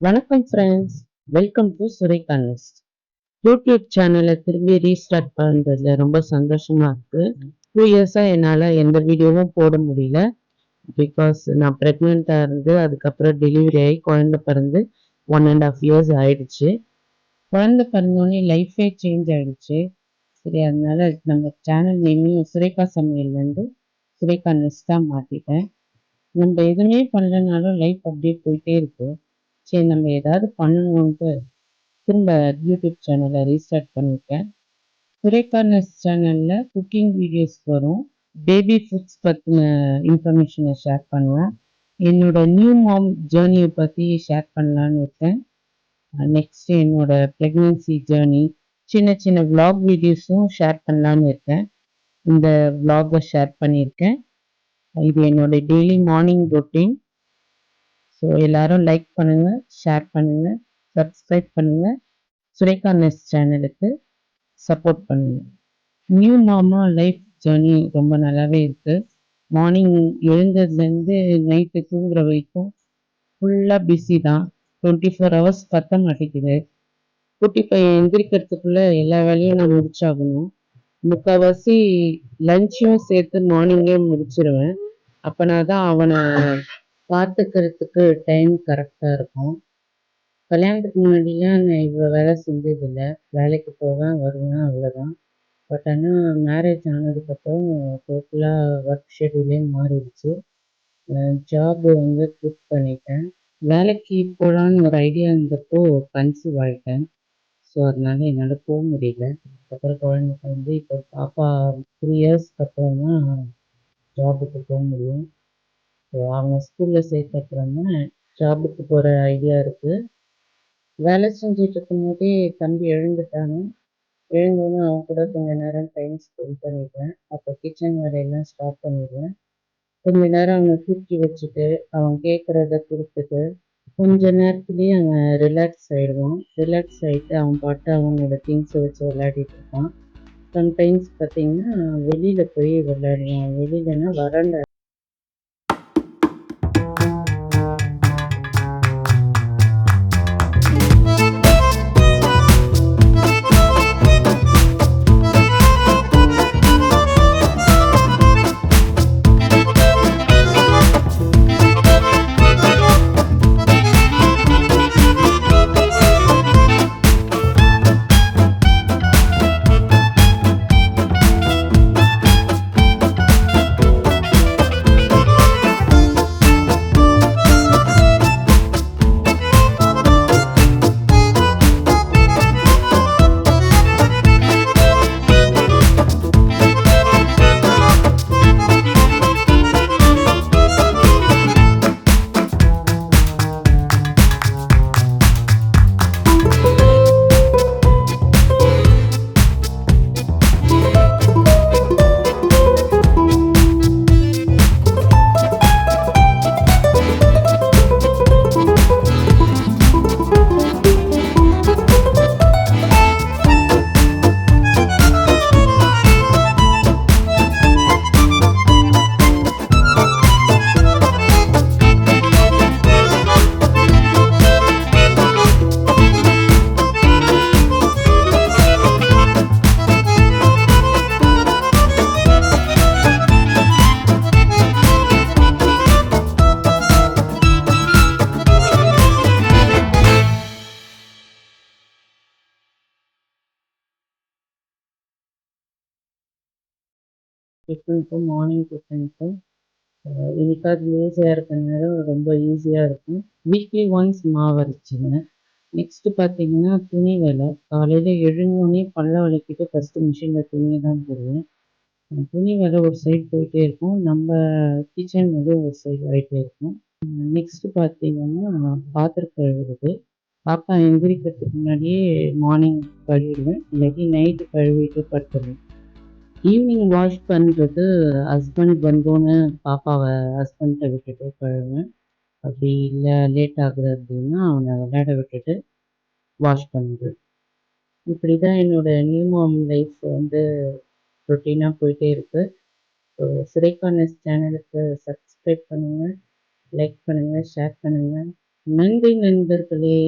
வணக்கம் friends, welcome to சுரைக்கானஸ். YouTube சேனலை திரும்பி ரீஸ்டார்ட் பண்ணுறதுல ரொம்ப சந்தோஷமா இருக்கு. 2 இயர்ஸாக என்னால் எந்த வீடியோவும் போட முடியல. பிகாஸ் நான் ப்ரெக்னெண்ட்டாக இருந்து அதுக்கப்புறம் டெலிவரி ஆகி குழந்தை பிறந்து 1.5 இயர்ஸ் ஆயிடுச்சு. குழந்தை பிறந்தோடனே லைஃபே சேஞ்ச் ஆயிடுச்சு. சரி, அதனால நம்ம சேனல் நேமையும் சுரேகா சமையல்லேருந்து சுரேகானஸ் தான் மாற்றிட்டேன். நம்ம எதுவுமே பண்ணலனாலும் லைஃப் அப்படியே போயிட்டே இருக்கு. சரி, நம்ம ஏதாவது பண்ணணும்ட்டு திரும்ப யூடியூப் சேனலை ரீஸ்டார்ட் பண்ணியிருக்கேன். சுரேகானஸ் சேனலில் குக்கிங் வீடியோஸ் வரும். பேபி ஃபுட்ஸ் பற்றின இன்ஃபர்மேஷனை ஷேர் பண்ணுவேன். என்னோட நியூ மாம் ஜேர்னியை பற்றி ஷேர் பண்ணலான்னு இருக்கேன். நெக்ஸ்ட் என்னோட ப்ரெக்னென்சி ஜேர்னி, சின்ன சின்ன விளாக் வீடியோஸும் ஷேர் பண்ணலான்னு இருக்கேன். இந்த விளாகை ஷேர் பண்ணியிருக்கேன். இது என்னோட டெய்லி மார்னிங் ரொட்டீன். ஸோ எல்லாரும் லைக் பண்ணுங்க, ஷேர் பண்ணுங்க, சப்ஸ்கிரைப் பண்ணுங்க. சுரேகானஸ் சேனலுக்கு சப்போர்ட் பண்ணுங்க. நியூ மாமா லைஃப் ஜேர்னி ரொம்ப நல்லாவே இருக்கு. மார்னிங் எழுந்ததுலேருந்து நைட்டு தூங்குற வரைக்கும் ஃபுல்லாக பிஸி தான். 24 ஹவர்ஸ் பத்த மாட்டேங்குது. குட்டி பையன் எந்திரிக்கிறதுக்குள்ள எல்லா வேலையும் நான் முடிச்சாகணும். முக்கால்வாசி லஞ்சும் சேர்த்து மார்னிங்கே முடிச்சிருவேன். அப்போனா தான் அவனை பார்த்துக்கிறதுக்கு டைம் கரெக்டாக இருக்கும். கல்யாணத்துக்கு முன்னாடிலாம் நான் இவ்வளோ வேலை செஞ்சதில்லை. வேலைக்கு போவேன், வருவேன், அவ்வளோதான். பட் ஆனால் மேரேஜ் ஆனதுக்கப்புறம் டோட்டலாக ஒர்க் ஷெட்யூலே மாறிடுச்சு. ஜாப் வந்து குவிட் பண்ணிட்டேன். வேலைக்கு போகலான்னு ஒரு ஐடியா இருந்தப்போ கன்சீவ் ஆகிட்டேன். ஸோ அதனால என்னால் போக முடியல. அப்புறம் குழந்தைக்கு வந்து இப்போ பாப்பா 3 இயர்ஸ்க்கு அப்புறம் தான் ஜாபுக்கு போக முடியும். ஸோ அவங்க ஸ்கூலில் சேர்த்தப்புறம் தான் ஜாபுக்கு போகிற ஐடியா இருக்குது. வேலை செஞ்சுட்டு இருக்கும்போதே தம்பி எழுந்துட்டாங்க. எழுந்தோடனே அவன் கூட கொஞ்ச நேரம் டைம் ஸ்பெண்ட் பண்ணிடுவேன். அப்போ கிச்சன் வேலையெல்லாம் ஸ்டார்ட் பண்ணிடுவேன். கொஞ்ச நேரம் அவனை தூக்கி வச்சுட்டு அவன் கேட்குறத கொடுத்துட்டு கொஞ்ச நேரத்துலேயே அவன் ரிலாக்ஸ் ஆகிடுவான். ரிலாக்ஸ் ஆகிட்டு அவன் பாட்டு அவனோட திங்ஸை வச்சு விளையாடிட்டு இருப்பான். சம்டைம்ஸ் பார்த்தீங்கன்னா வெளியில் போய் விளையாடுவான். வெளியிலனா வறண்ட டிஃபனுக்கும் மார்னிங் டிஃபனுக்கும் இன்னைக்கு அது லேசியாக இருக்கிறதுனால ரொம்ப ஈஸியாக இருக்கும். வீக்லி ஒன்ஸ் மாவு அரைச்சிடுவேன். நெக்ஸ்ட்டு பார்த்தீங்கன்னா துணி வேலை. காலையில் எழுந்தோடனே பல்ல விளக்கிட்டு ஃபஸ்ட்டு மிஷினில் துணியை தான் போடுவேன். துணி வேலை ஒரு சைடு போயிட்டே இருக்கும். நம்ம கிச்சன் வந்து ஒரு சைடு ஆகிட்டே இருக்கும். நெக்ஸ்ட்டு பார்த்தீங்கன்னா பாத்திரம் கழுவுறது. பாப்பா எந்திரிக்கிறதுக்கு முன்னாடியே மார்னிங் கழுவிடுவேன். இல்லாட்டி நைட்டு கழுவிட்டு படுத்துடுவேன். ஈவினிங் வாஷ் பண்ணுறது ஹஸ்பண்ட் வந்தோன்னே பாப்பாவை ஹஸ்பண்ட்டை விட்டுட்டு கழுவுவேன். அப்படி இல்லை லேட் ஆகுது அப்படின்னா அவனை விளையாட விட்டுட்டு வாஷ் பண்ணுறது. இப்படி தான் என்னோடய நியூ மாம் லைஃப் வந்து ரொட்டீனாக போயிட்டே இருக்குது. ஸோ சுரேகானஸ் சேனலுக்கு சப்ஸ்கிரைப் பண்ணுங்கள், லைக் பண்ணுங்கள், ஷேர் பண்ணுங்கள். நன்றி நண்பர்களே.